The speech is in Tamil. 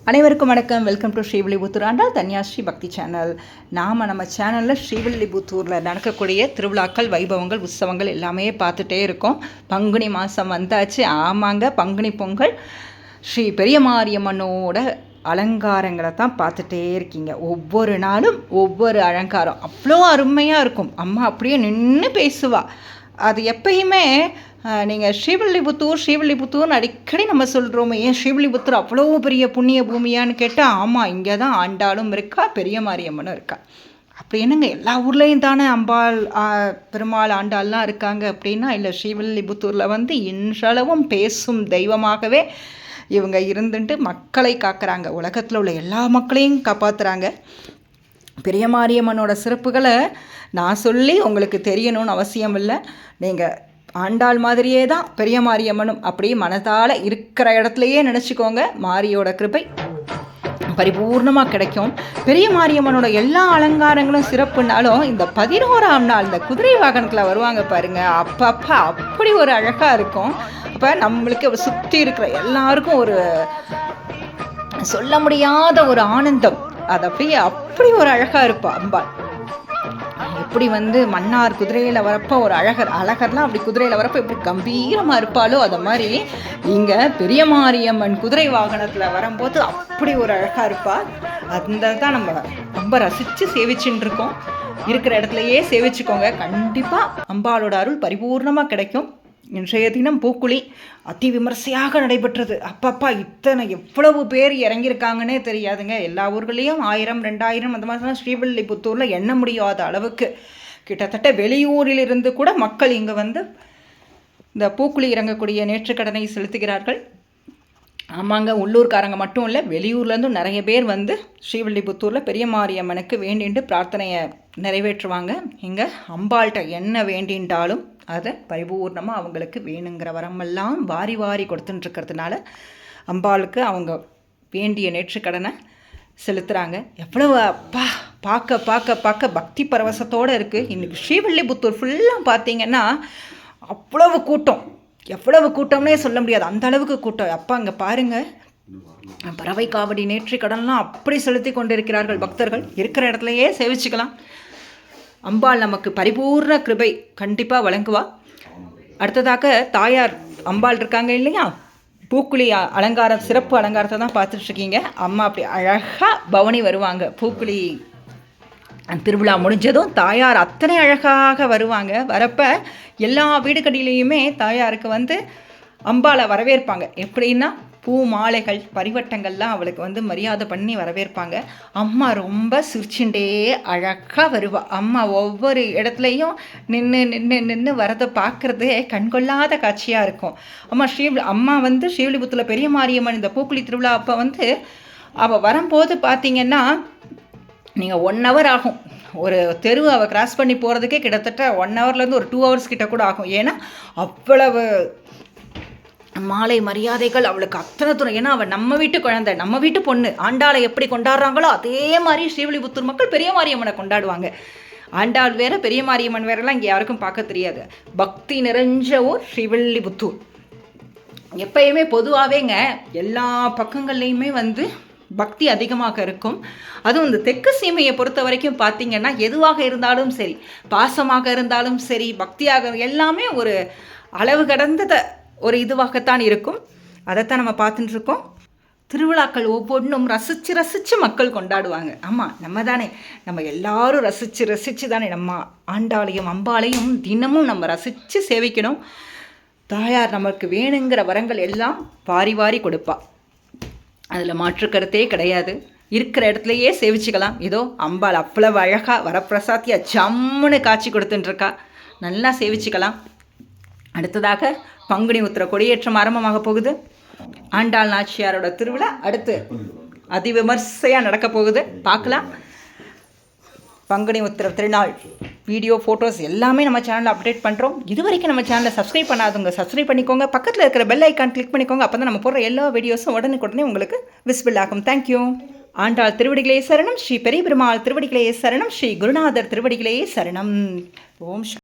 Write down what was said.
அனைவருக்கும் வணக்கம். வெல்கம் டு ஸ்ரீவில்லிபுத்தூர் ஆண்டாள் தன்யாஸ்ரீ பக்தி சேனல். நம்ம சேனலில் ஸ்ரீவில்லிபுத்தூரில் நடக்கக்கூடிய திருவிழாக்கள், வைபவங்கள், உற்சவங்கள் எல்லாமே பார்த்துட்டே இருக்கோம். பங்குனி மாதம் வந்தாச்சு. ஆமாங்க, பங்குனி பொங்கல். ஸ்ரீ பெரிய மாரியம்மனோட அலங்காரங்களை தான் பார்த்துட்டே இருக்கீங்க. ஒவ்வொரு நாளும் ஒவ்வொரு அலங்காரம் அவ்வளோ அருமையாக இருக்கும். அம்மா அப்படியே நின்று பேசுவா. அது எப்பயுமே நீங்கள் ஸ்ரீவில்லிபுத்தூர்னு அடிக்கடி நம்ம சொல்கிறோமே, ஏன் ஸ்ரீவில்லிபுத்தூர் அவ்வளோ பெரிய புண்ணிய பூமியான்னு கேட்டால், ஆமாம், இங்கே தான் ஆண்டாளும் இருக்கா, பெரிய மாரியம்மனும் இருக்கா. அப்படி என்னங்க, எல்லா ஊர்லேயும் தானே அம்பாள், பெருமாள், ஆண்டாள்லாம் இருக்காங்க அப்படின்னா இல்லை. ஸ்ரீவில்லிபுத்தூரில் இன்றளவும் பேசும் தெய்வமாகவே இவங்க இருந்துட்டு மக்களை காக்கிறாங்க. உலகத்தில் உள்ள எல்லா மக்களையும் காப்பாற்றுறாங்க. பெரிய மாரியம்மனோட சிறப்புகளை நான் சொல்லி உங்களுக்கு தெரியணும்னு அவசியம் இல்லை. நீங்கள் ஆண்டாள் மாதிரியே தான் பெரிய மாரியம்மனும் அப்படி மனதால் இருக்கிற இடத்துலையே நினச்சிக்கோங்க. மாரியோட கிருபை பரிபூர்ணமாக கிடைக்கும். பெரிய மாரியம்மனோட எல்லா அலங்காரங்களும் சிறப்புனாலும் இந்த 11ஆம் நாள் இந்த குதிரை வாகனத்தில் வருவாங்க பாருங்கள், அப்பப்போ அப்படி ஒரு அழகாக இருக்கும். அப்போ நம்மளுக்கு சுற்றி இருக்கிற எல்லாருக்கும் ஒரு சொல்ல முடியாத ஒரு ஆனந்தம். அது அப்படி ஒரு அழகாக இருப்பாள் அம்பாள். எப்படி மன்னார் குதிரையில் வரப்போ ஒரு அழகர்லாம் அப்படி குதிரையில் வரப்போ எப்படி கம்பீரமாக இருப்பாளோ, அதை மாதிரி இங்கே பெரிய மாரியம்மன் குதிரை வாகனத்தில் வரும்போது அப்படி ஒரு அழகாக இருப்பாள். அந்த தான் நம்ம ரொம்ப ரசித்து சேவிச்சுட்டு இருக்கோம். இருக்கிற இடத்துலையே சேவிச்சுக்கோங்க. கண்டிப்பாக அம்பாளோட அருள் பரிபூர்ணமாக கிடைக்கும். இன்றைய தினம் பூக்குழி அதி விமர்சையாக நடைபெற்றது. அப்பப்பா, இத்தனை எவ்வளவு பேர் இறங்கியிருக்காங்கன்னே தெரியாதுங்க. எல்லா ஊர்களையும் 1000, 2000 அந்த மாதிரி தான். ஸ்ரீவில்லிபுத்தூரில் எண்ண முடியாத அளவுக்கு கிட்டத்தட்ட வெளியூரிலிருந்து கூட மக்கள் இங்கே இந்த பூக்குழி இறங்கக்கூடிய நேற்றுக்கடனை செலுத்துகிறார்கள். ஆமாங்க, உள்ளூர்காரங்க மட்டும் இல்லை, வெளியூர்லேருந்தும் நிறைய பேர் ஸ்ரீவில்லிபுத்தூரில் பெரிய மாரியம்மனுக்கு வேண்டிட்டு பிரார்த்தனையை நிறைவேற்றுவாங்க. இங்கே அம்பாள்கிட்ட என்ன வேண்டின்றாலும் அதை பரிபூர்ணமாக அவங்களுக்கு வேணுங்கிற வரமெல்லாம் வாரி வாரி கொடுத்துட்டுருக்கிறதுனால அம்பாளுக்கு அவங்க வேண்டிய நேற்றுக்கடனை செலுத்துகிறாங்க. எவ்வளவு பார்க்க பார்க்க பார்க்க பக்தி பரவசத்தோடு இருக்குது. இன்றைக்கி ஸ்ரீவில்லிபுத்தூர் ஃபுல்லாக பார்த்தீங்கன்னா அவ்வளவு கூட்டம். எவ்வளவு கூட்டம்னே சொல்ல முடியாது, அந்த அளவுக்கு கூட்டம். அப்போ அங்கே பாருங்கள், பறவை காவடி நேற்றுக்கடன்லாம் அப்படி செலுத்தி கொண்டிருக்கிறார்கள் பக்தர்கள். இருக்கிற இடத்துலையே சேவிச்சுக்கலாம். அம்பாள் நமக்கு பரிபூர்ண கிருபை கண்டிப்பாக வழங்குவா. அடுத்ததாக தாயார் அம்பாள் இருக்காங்க இல்லையா, பூக்குழி அலங்காரம், சிறப்பு அலங்காரத்தை தான் பார்த்துட்ருக்கீங்க. அம்மா அப்படி அழகாக பவனி வருவாங்க. பூக்குழி திருவிழா முடிஞ்சதும் தாயார் அத்தனை அழகாக வருவாங்க. வரப்போ எல்லா வீடுகளிலேயுமே தாயாருக்கு அம்பாளை வரவேற்பாங்க. எப்படின்னா பூ மாலைகள் பரிவட்டங்கள்லாம் அவளுக்கு மரியாதை பண்ணி வரவேற்பாங்க. அம்மா ரொம்ப சிரிச்சுட்டே அழகாக வருவா. அம்மா ஒவ்வொரு இடத்துலையும் நின்று வரதை பார்க்குறதே கண்கொள்ளாத காட்சியாக இருக்கும். அம்மா ஸ்ரீவில்லிபுத்தூரில் பெரிய மாரியம்மன் இந்த பூக்குழி திருவிழா அப்போ அவள் வரும்போது பார்த்திங்கன்னா நீங்கள் 1 hour ஆகும். ஒரு தெரு அவள் கிராஸ் பண்ணி போகிறதுக்கே கிட்டத்தட்ட 1 hourலேருந்து ஒரு 2 hours கிட்ட கூட ஆகும். ஏன்னா அவ்வளவு மாலை மரியாதைகள் அவளுக்கு அத்தனை தூரம். ஏன்னா அவள் நம்ம வீட்டு குழந்தை, நம்ம வீட்டு பொண்ணு. ஆண்டாளை எப்படி கொண்டாடுறாங்களோ அதே மாதிரி ஸ்ரீவில்லிபுத்தூர் மக்கள் பெரிய மாரியம்மனை கொண்டாடுவாங்க. ஆண்டாள் வேறு, பெரிய மாரியம்மன் வேறெல்லாம் இங்கே யாருக்கும் பார்க்க தெரியாது. பக்தி நிறைஞ்ச ஊர் ஸ்ரீவில்லிபுத்தூர். எப்பயுமே பொதுவாகவேங்க எல்லா பக்கங்கள்லேயுமே பக்தி அதிகமாக இருக்கும். அதுவும் இந்த தெற்கு சீமையை பொறுத்த வரைக்கும் பார்த்திங்கன்னா எதுவாக இருந்தாலும் சரி, பாசமாக இருந்தாலும் சரி, பக்தியாக எல்லாமே ஒரு அளவு கடந்த ஒரு இதுவாகத்தான் இருக்கும். அதைத்தான் நம்ம பார்த்துட்டுருக்கோம். திருவிழாக்கள் ஒவ்வொன்றும் ரசித்து மக்கள் கொண்டாடுவாங்க. ஆமாம், நம்ம எல்லாரும் ரசித்து தானே நம்ம ஆண்டாளையும் அம்பாளையும் தினமும் நம்ம ரசித்து சேவிக்கணும். தாயார் நமக்கு வேணுங்கிற வரங்கள் எல்லாம் வாரி வாரி கொடுப்பா. அதில் மாற்றுக்கருத்தே கிடையாது. இருக்கிற இடத்துலையே சேவிச்சுக்கலாம். இதோ அம்பாள் அவ்வளவு அழகாக வரப்பிரசாத்தியாக ஜம்முன்னு காட்சி கொடுத்துட்டுருக்கா. நல்லா சேவிச்சுக்கலாம். அடுத்ததாக பங்குனி உத்திர கொடியேற்றம் ஆரம்பமாக போகுது. ஆண்டாள் நாச்சியாரோட திருவிழா அடுத்து அதிவிமர்சையாக நடக்க போகுது. பார்க்கலாம். பங்குனி உத்திர திருநாள் வீடியோ, ஃபோட்டோஸ் எல்லாமே நம்ம சேனலில் அப்டேட் பண்ணுறோம். இது வரைக்கும் நம்ம சேனலை சப்ஸ்கிரைப் பண்ணாதவங்க சப்ஸ்கிரைப் பண்ணிக்கோங்க. பக்கத்தில் இருக்கிற பெல் ஐக்கான் கிளிக் பண்ணிக்கோங்க. அப்போ தான் நம்ம போடுற எல்லா வீடியோஸும் உடனுக்குடனே உங்களுக்கு விசிபிள் ஆகும். தேங்க்யூ. ஆண்டாள் திருவடிகளே சரணம். ஸ்ரீ பெரிய பெருமாள் திருவடிகளே சரணம். ஸ்ரீ குருநாதர் திருவடிகளே சரணம். ஓம்